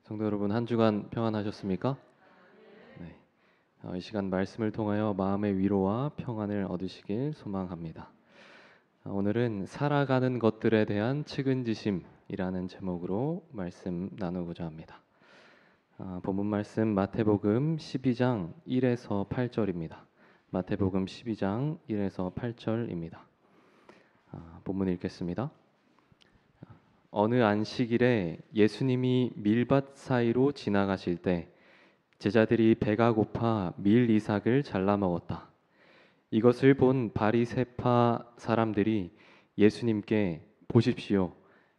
성도 여러분, 한 주간 평안하셨습니까? 네. 이 시간 말씀을 통하여 마음의 위로와 평안을 얻으시길 소망합니다. 오늘은 살아가는 것들에 대한 측은지심이라는 제목으로 말씀 나누고자 합니다. 본문 말씀 마태복음 12장 1에서 8절입니다. 마태복음 12장 1에서 8절입니다. 본문 읽겠습니다. 어느 안식일에 예수님이 밀밭 사이로 지나가실 때 제자들이 배가 고파 밀 이삭을 잘라 먹었다. 이것을 본 바리새파 사람들이 예수님께 보십시오.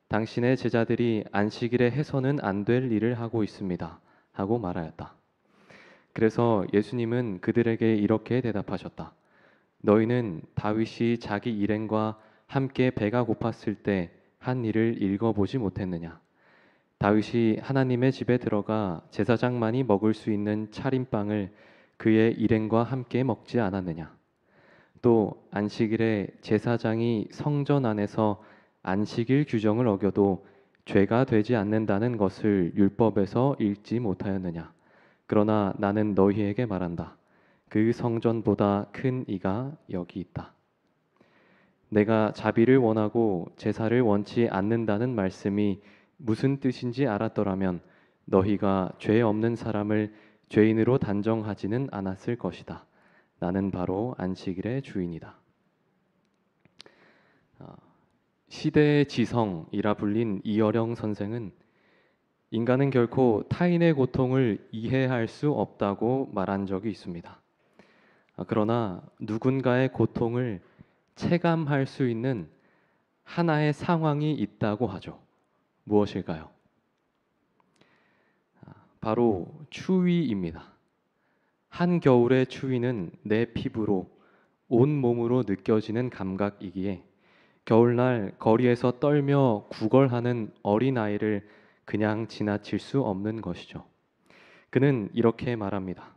당신의 제자들이 안식일에 해서는 안 될 일을 하고 있습니다. 하고 말하였다. 그래서 예수님은 그들에게 이렇게 대답하셨다. 너희는 다윗이 자기 일행과 함께 배가 고팠을 때 한 일을 읽어보지 못했느냐? 다윗이 하나님의 집에 들어가 제사장만이 먹을 수 있는 차림빵을 그의 일행과 함께 먹지 않았느냐? 또 안식일에 제사장이 성전 안에서 안식일 규정을 어겨도 죄가 되지 않는다는 것을 율법에서 읽지 못하였느냐? 그러나 나는 너희에게 말한다. 그 성전보다 큰 이가 여기 있다. 내가 자비를 원하고 제사를 원치 않는다는 말씀이 무슨 뜻인지 알았더라면 너희가 죄 없는 사람을 죄인으로 단정하지는 않았을 것이다. 나는 바로 안식일의 주인이다. 시대의 지성이라 불린 이어령 선생은 인간은 결코 타인의 고통을 이해할 수 없다고 말한 적이 있습니다. 그러나 누군가의 고통을 체감할 수 있는 하나의 상황이 있다고 하죠. 무엇일까요? 바로 추위입니다. 한겨울의 추위는 내 피부로 온 몸으로 느껴지는 감각이기에 겨울날 거리에서 떨며 구걸하는 어린아이를 그냥 지나칠 수 없는 것이죠. 그는 이렇게 말합니다.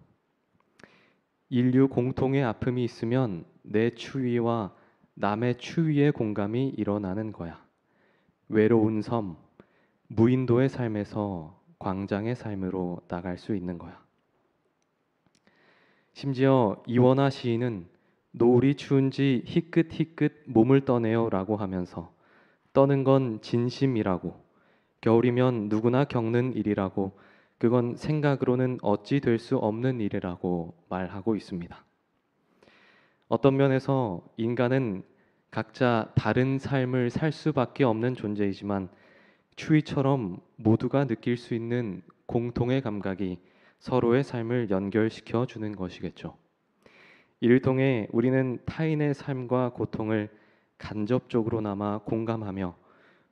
인류 공통의 아픔이 있으면 내 추위와 남의 추위의 공감이 일어나는 거야. 외로운 섬, 무인도의 삶에서 광장의 삶으로 나갈 수 있는 거야. 심지어 이원화 시인은 노을이 추운지 희끗희끗 몸을 떠내요 라고 하면서 떠는 건 진심이라고, 겨울이면 누구나 겪는 일이라고, 그건 생각으로는 어찌 될 수 없는 일이라고 말하고 있습니다. 어떤 면에서 인간은 각자 다른 삶을 살 수밖에 없는 존재이지만 추위처럼 모두가 느낄 수 있는 공통의 감각이 서로의 삶을 연결시켜 주는 것이겠죠. 이를 통해 우리는 타인의 삶과 고통을 간접적으로나마 공감하며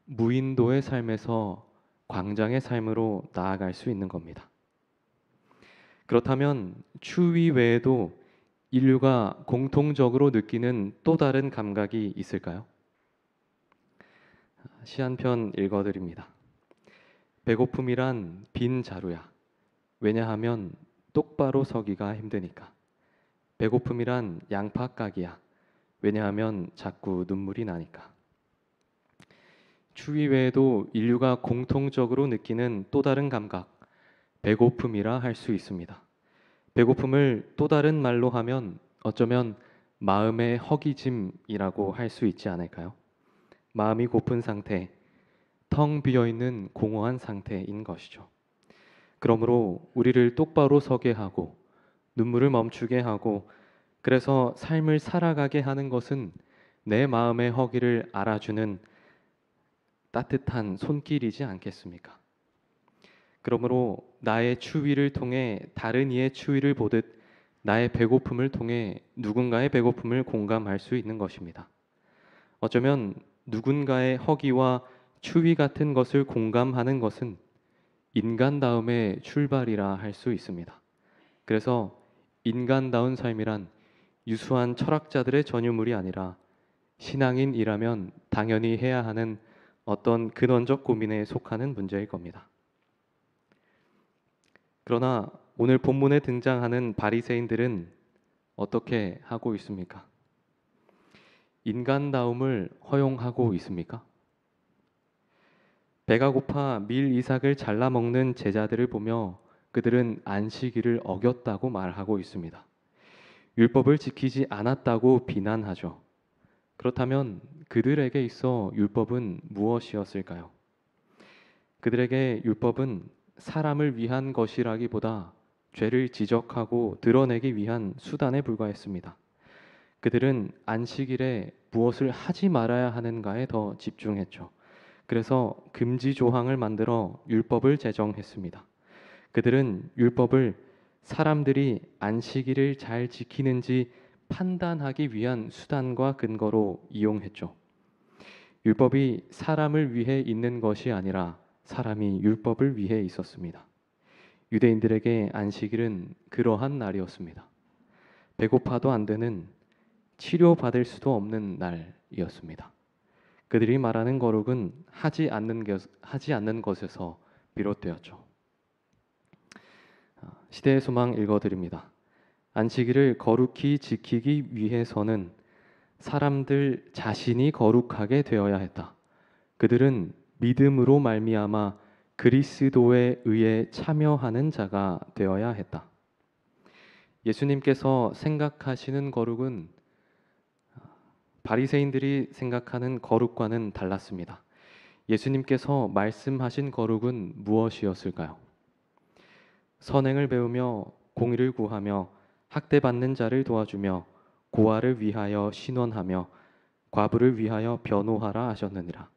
무인도의 삶에서 광장의 삶으로 나아갈 수 있는 겁니다. 그렇다면 추위 외에도 인류가 공통적으로 느끼는 또 다른 감각이 있을까요? 시 한 편 읽어드립니다. 배고픔이란 빈 자루야. 왜냐하면 똑바로 서기가 힘드니까. 배고픔이란 양파 까기야. 왜냐하면 자꾸 눈물이 나니까. 추위 외에도 인류가 공통적으로 느끼는 또 다른 감각, 배고픔이라 할 수 있습니다. 배고픔을 또 다른 말로 하면 어쩌면 마음의 허기짐이라고 할 수 있지 않을까요? 마음이 고픈 상태, 텅 비어있는 공허한 상태인 것이죠. 그러므로 우리를 똑바로 서게 하고 눈물을 멈추게 하고 그래서 삶을 살아가게 하는 것은 내 마음의 허기를 알아주는 따뜻한 손길이지 않겠습니까? 그러므로 나의 추위를 통해 다른 이의 추위를 보듯 나의 배고픔을 통해 누군가의 배고픔을 공감할 수 있는 것입니다. 어쩌면 누군가의 허기와 추위 같은 것을 공감하는 것은 인간다움의 출발이라 할 수 있습니다. 그래서 인간다운 삶이란 유수한 철학자들의 전유물이 아니라 신앙인이라면 당연히 해야 하는 어떤 근원적 고민에 속하는 문제일 겁니다. 그러나 오늘 본문에 등장하는 바리새인들은 어떻게 하고 있습니까? 인간다움을 허용하고 있습니까? 배가 고파 밀 이삭을 잘라 먹는 제자들을 보며 그들은 안식일을 어겼다고 말하고 있습니다. 율법을 지키지 않았다고 비난하죠. 그렇다면 그들에게 있어 율법은 무엇이었을까요? 그들에게 율법은 사람을 위한 것이라기보다 죄를 지적하고 드러내기 위한 수단에 불과했습니다. 그들은 안식일에 무엇을 하지 말아야 하는가에 더 집중했죠. 그래서 금지 조항을 만들어 율법을 제정했습니다. 그들은 율법을 사람들이 안식일을 잘 지키는지 판단하기 위한 수단과 근거로 이용했죠. 율법이 사람을 위해 있는 것이 아니라 사람이 율법을 위해 있었습니다. 유대인들에게 안식일은 그러한 날이었습니다. 배고파도 안 되는, 치료받을 수도 없는 날이었습니다. 그들이 말하는 거룩은 하지 않는 것에서 비롯되었죠. 시대의 소망 읽어드립니다. 안식일을 거룩히 지키기 위해서는 사람들 자신이 거룩하게 되어야 했다. 그들은 믿음으로 말미암아 그리스도에 의해 참여하는 자가 되어야 했다. 예수님께서 생각하시는 거룩은 바리새인들이 생각하는 거룩과는 달랐습니다. 예수님께서 말씀하신 거룩은 무엇이었을까요? 선행을 배우며 공의를 구하며 학대받는 자를 도와주며 고아를 위하여 신원하며 과부를 위하여 변호하라 하셨느니라.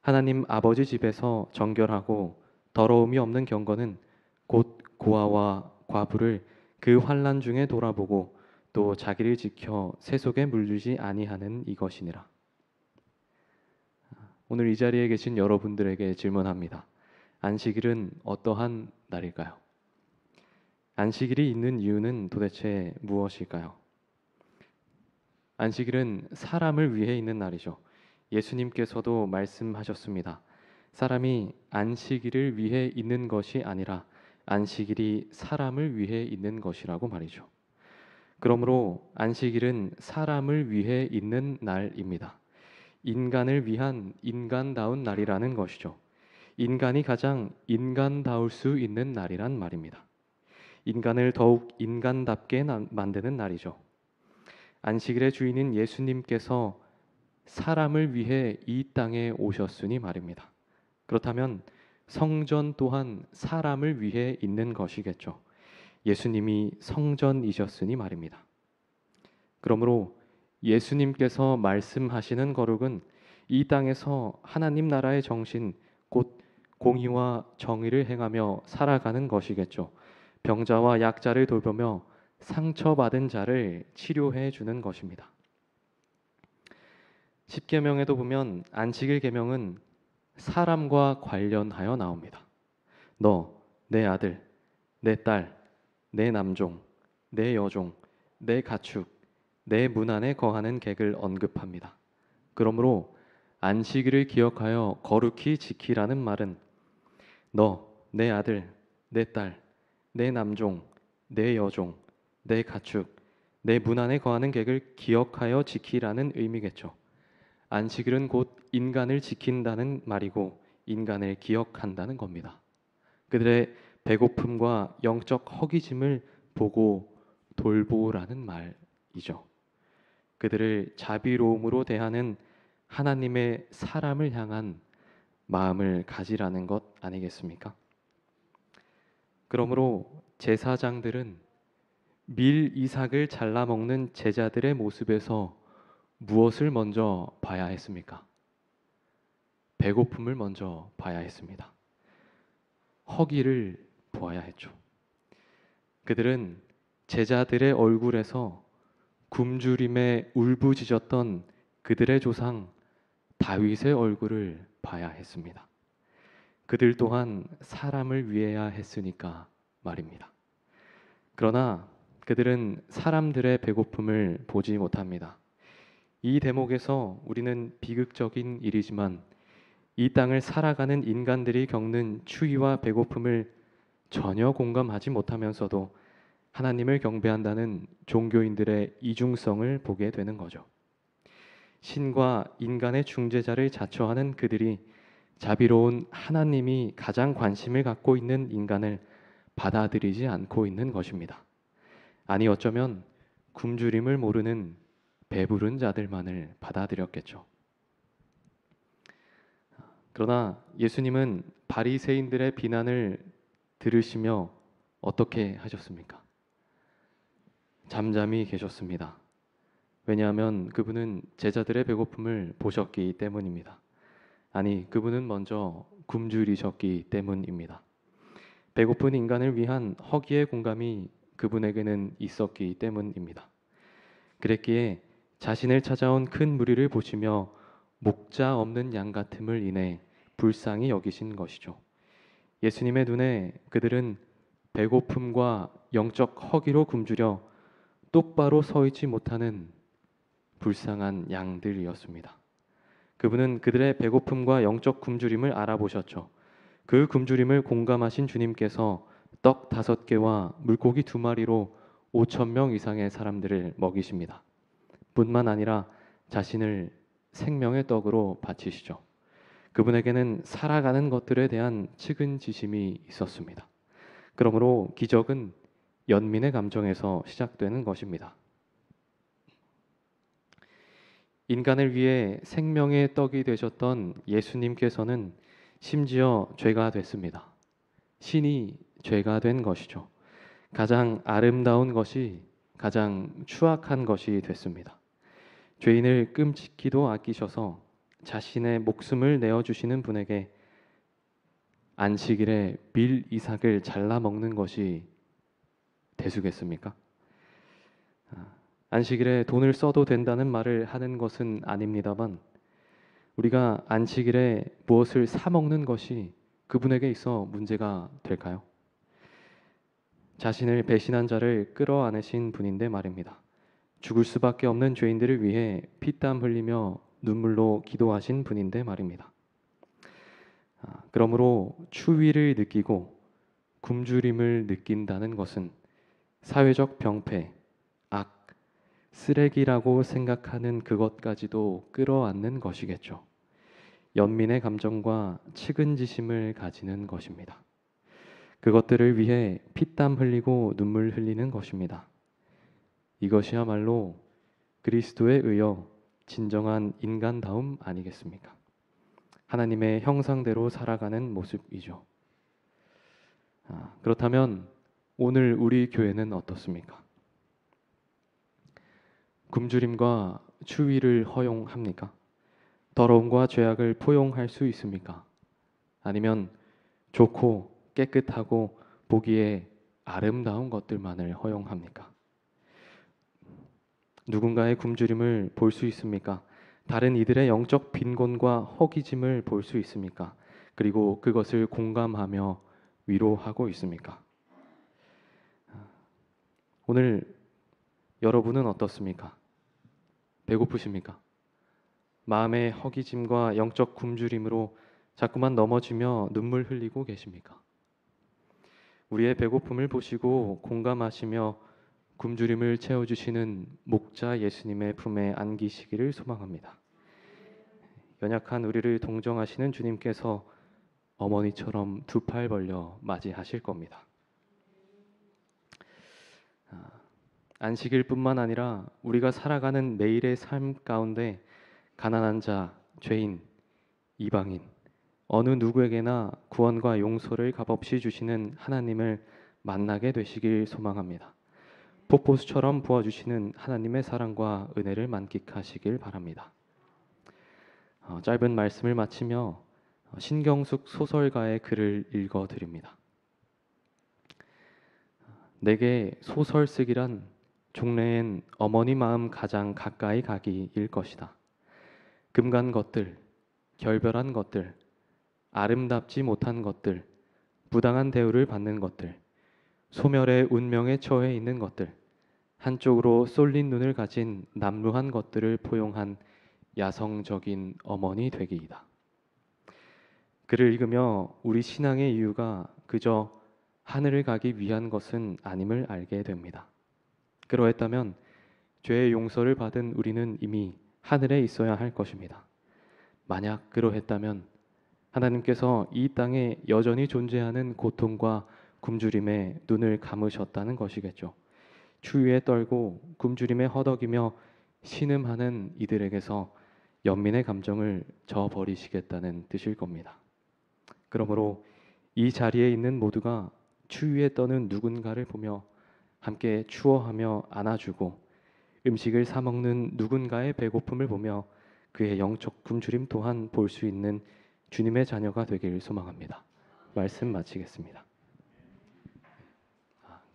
하나님 아버지 집에서 정결하고 더러움이 없는 경건은 곧 고아와 과부를 그 환난 중에 돌아보고 또 자기를 지켜 세속에 물들지 아니하는 이것이니라. 오늘 이 자리에 계신 여러분들에게 질문합니다. 안식일은 어떠한 날일까요? 안식일이 있는 이유는 도대체 무엇일까요? 안식일은 사람을 위해 있는 날이죠. 예수님께서도 말씀하셨습니다. 사람이 안식일을 위해 있는 것이 아니라 안식일이 사람을 위해 있는 것이라고 말이죠. 그러므로 안식일은 사람을 위해 있는 날입니다. 인간을 위한 인간다운 날이라는 것이죠. 인간이 가장 인간다울 수 있는 날이란 말입니다. 인간을 더욱 인간답게 만드는 날이죠. 안식일의 주인인 예수님께서 사람을 위해 이 땅에 오셨으니 말입니다. 그렇다면 성전 또한 사람을 위해 있는 것이겠죠. 예수님이 성전이셨으니 말입니다. 그러므로 예수님께서 말씀하시는 거룩은 이 땅에서 하나님 나라의 정신, 곧 공의와 정의를 행하며 살아가는 것이겠죠. 병자와 약자를 돌보며 상처받은 자를 치료해 주는 것입니다. 십계명에도 보면 안식일 계명은 사람과 관련하여 나옵니다. 너, 내 아들, 내 딸, 내 남종, 내 여종, 내 가축, 내 문 안에 거하는 객을 언급합니다. 그러므로 안식일을 기억하여 거룩히 지키라는 말은 너, 내 아들, 내 딸, 내 남종, 내 여종, 내 가축, 내 문 안에 거하는 객을 기억하여 지키라는 의미겠죠. 안식일은 곧 인간을 지킨다는 말이고 인간을 기억한다는 겁니다. 그들의 배고픔과 영적 허기짐을 보고 돌보라는 말이죠. 그들을 자비로움으로 대하는 하나님의 사람을 향한 마음을 가지라는 것 아니겠습니까? 그러므로 제사장들은 밀 이삭을 잘라 먹는 제자들의 모습에서 무엇을 먼저 봐야 했습니까? 배고픔을 먼저 봐야 했습니다. 허기를 보아야 했죠. 그들은 제자들의 얼굴에서 굶주림에 울부짖었던 그들의 조상 다윗의 얼굴을 봐야 했습니다. 그들 또한 사람을 위해야 했으니까 말입니다. 그러나 그들은 사람들의 배고픔을 보지 못합니다. 이 대목에서 우리는 비극적인 일이지만 이 땅을 살아가는 인간들이 겪는 추위와 배고픔을 전혀 공감하지 못하면서도 하나님을 경배한다는 종교인들의 이중성을 보게 되는 거죠. 신과 인간의 중재자를 자처하는 그들이 자비로운 하나님이 가장 관심을 갖고 있는 인간을 받아들이지 않고 있는 것입니다. 아니 어쩌면 굶주림을 모르는 배부른 자들만을 받아들였겠죠. 그러나 예수님은 바리새인들의 비난을 들으시며 어떻게 하셨습니까? 잠잠히 계셨습니다. 왜냐하면 그분은 제자들의 배고픔을 보셨기 때문입니다. 아니, 그분은 먼저 굶주리셨기 때문입니다. 배고픈 인간을 위한 허기의 공감이 그분에게는 있었기 때문입니다. 그랬기에 자신을 찾아온 큰 무리를 보시며 목자 없는 양 같음을 인해 불쌍히 여기신 것이죠. 예수님의 눈에 그들은 배고픔과 영적 허기로 굶주려 똑바로 서 있지 못하는 불쌍한 양들이었습니다. 그분은 그들의 배고픔과 영적 굶주림을 알아보셨죠. 그 굶주림을 공감하신 주님께서 떡 5개와 물고기 2마리로 5천 명 이상의 사람들을 먹이십니다. 뿐만 아니라 자신을 생명의 떡으로 바치시죠. 그분에게는 살아가는 것들에 대한 측은지심이 있었습니다. 그러므로 기적은 연민의 감정에서 시작되는 것입니다. 인간을 위해 생명의 떡이 되셨던 예수님께서는 심지어 죄가 됐습니다. 신이 죄가 된 것이죠. 가장 아름다운 것이 가장 추악한 것이 됐습니다. 죄인을 끔찍히도 아끼셔서 자신의 목숨을 내어주시는 분에게 안식일에 밀 이삭을 잘라 먹는 것이 대수겠습니까? 안식일에 돈을 써도 된다는 말을 하는 것은 아닙니다만 우리가 안식일에 무엇을 사 먹는 것이 그분에게 있어 문제가 될까요? 자신을 배신한 자를 끌어안으신 분인데 말입니다. 죽을 수밖에 없는 죄인들을 위해 피땀 흘리며 눈물로 기도하신 분인데 말입니다. 그러므로 추위를 느끼고 굶주림을 느낀다는 것은 사회적 병폐, 악, 쓰레기라고 생각하는 그것까지도 끌어안는 것이겠죠. 연민의 감정과 측은지심을 가지는 것입니다. 그것들을 위해 피땀 흘리고 눈물 흘리는 것입니다. 이것이야말로 그리스도에 의여 진정한 인간다움 아니겠습니까? 하나님의 형상대로 살아가는 모습이죠. 그렇다면 오늘 우리 교회는 어떻습니까? 굶주림과 추위를 허용합니까? 더러움과 죄악을 포용할 수 있습니까? 아니면 좋고 깨끗하고 보기에 아름다운 것들만을 허용합니까? 누군가의 굶주림을 볼 수 있습니까? 다른 이들의 영적 빈곤과 허기짐을 볼 수 있습니까? 그리고 그것을 공감하며 위로하고 있습니까? 오늘 여러분은 어떻습니까? 배고프십니까? 마음의 허기짐과 영적 굶주림으로 자꾸만 넘어지며 눈물 흘리고 계십니까? 우리의 배고픔을 보시고 공감하시며 굶주림을 채워주시는 목자 예수님의 품에 안기시기를 소망합니다. 연약한 우리를 동정하시는 주님께서 어머니처럼 2팔 벌려 맞이하실 겁니다. 안식일 뿐만 아니라 우리가 살아가는 매일의 삶 가운데 가난한 자, 죄인, 이방인, 어느 누구에게나 구원과 용서를 값없이 주시는 하나님을 만나게 되시길 소망합니다. 폭포수처럼 부어주시는 하나님의 사랑과 은혜를 만끽하시길 바랍니다. 짧은 말씀을 마치며 신경숙 소설가의 글을 읽어드립니다. 내게 소설 쓰기란 종래엔 어머니 마음 가장 가까이 가기일 것이다. 금간 것들, 결별한 것들, 아름답지 못한 것들, 부당한 대우를 받는 것들, 소멸의 운명에 처해 있는 것들, 한쪽으로 쏠린 눈을 가진 남루한 것들을 포용한 야성적인 어머니 되기이다. 글을 읽으며 우리 신앙의 이유가 그저 하늘을 가기 위한 것은 아님을 알게 됩니다. 그러했다면 죄의 용서를 받은 우리는 이미 하늘에 있어야 할 것입니다. 만약 그러했다면 하나님께서 이 땅에 여전히 존재하는 고통과 굶주림에 눈을 감으셨다는 것이겠죠. 추위에 떨고 굶주림에 허덕이며 신음하는 이들에게서 연민의 감정을 저버리시겠다는 뜻일 겁니다. 그러므로 이 자리에 있는 모두가 추위에 떠는 누군가를 보며 함께 추워하며 안아주고 음식을 사 먹는 누군가의 배고픔을 보며 그의 영적 굶주림 또한 볼 수 있는 주님의 자녀가 되길 소망합니다. 말씀 마치겠습니다.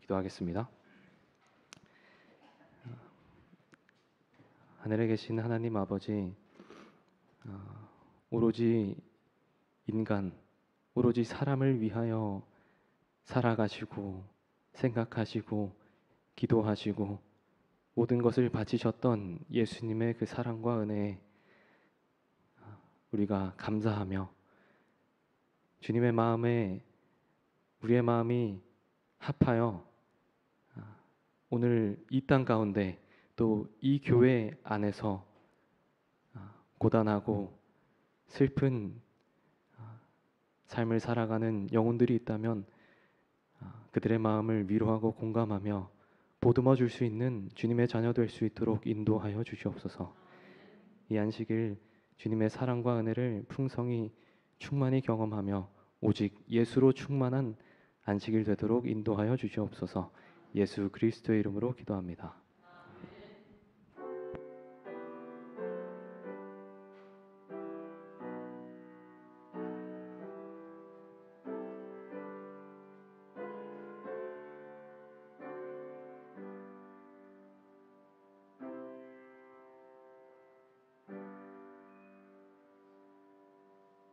기도하겠습니다. 하늘에 계신 하나님 아버지, 오로지 인간, 오로지 사람을 위하여 살아가시고 생각하시고 기도하시고 모든 것을 바치셨던 예수님의 그 사랑과 은혜에 우리가 감사하며 주님의 마음에 우리의 마음이 합하여 오늘 이 땅 가운데 또 이 교회 안에서 고단하고 슬픈 삶을 살아가는 영혼들이 있다면 그들의 마음을 위로하고 공감하며 보듬어 줄 수 있는 주님의 자녀 될 수 있도록 인도하여 주시옵소서. 이 안식일 주님의 사랑과 은혜를 풍성히 충만히 경험하며 오직 예수로 충만한 안식일 되도록 인도하여 주시옵소서. 예수 그리스도의 이름으로 기도합니다.